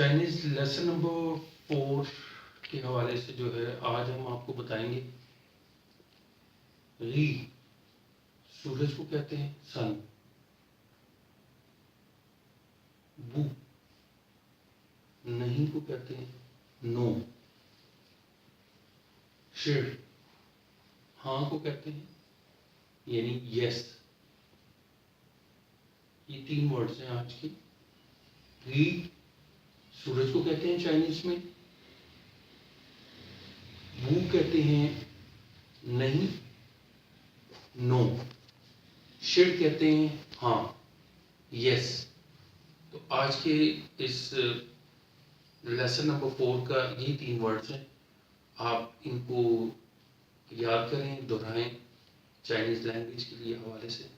Chinese lesson number 4 के हवाले से जो है आज हम आपको बताएंगे। री सूरज को कहते हैं सन। बू नहीं को कहते हैं नो। शिर हाँ को कहते हैं यानी यस। ये 3 वर्ड्स हैं आज की। री सूरज को कहते हैं चाइनीज में। बू कहते हैं नहीं, नो। शिर कहते हैं हाँ, यस। तो आज के इस लेसन नंबर 4 का ये 3 वर्ड्स हैं। आप इनको याद करें, दोहराएं चाइनीज लैंग्वेज के लिए हवाले से।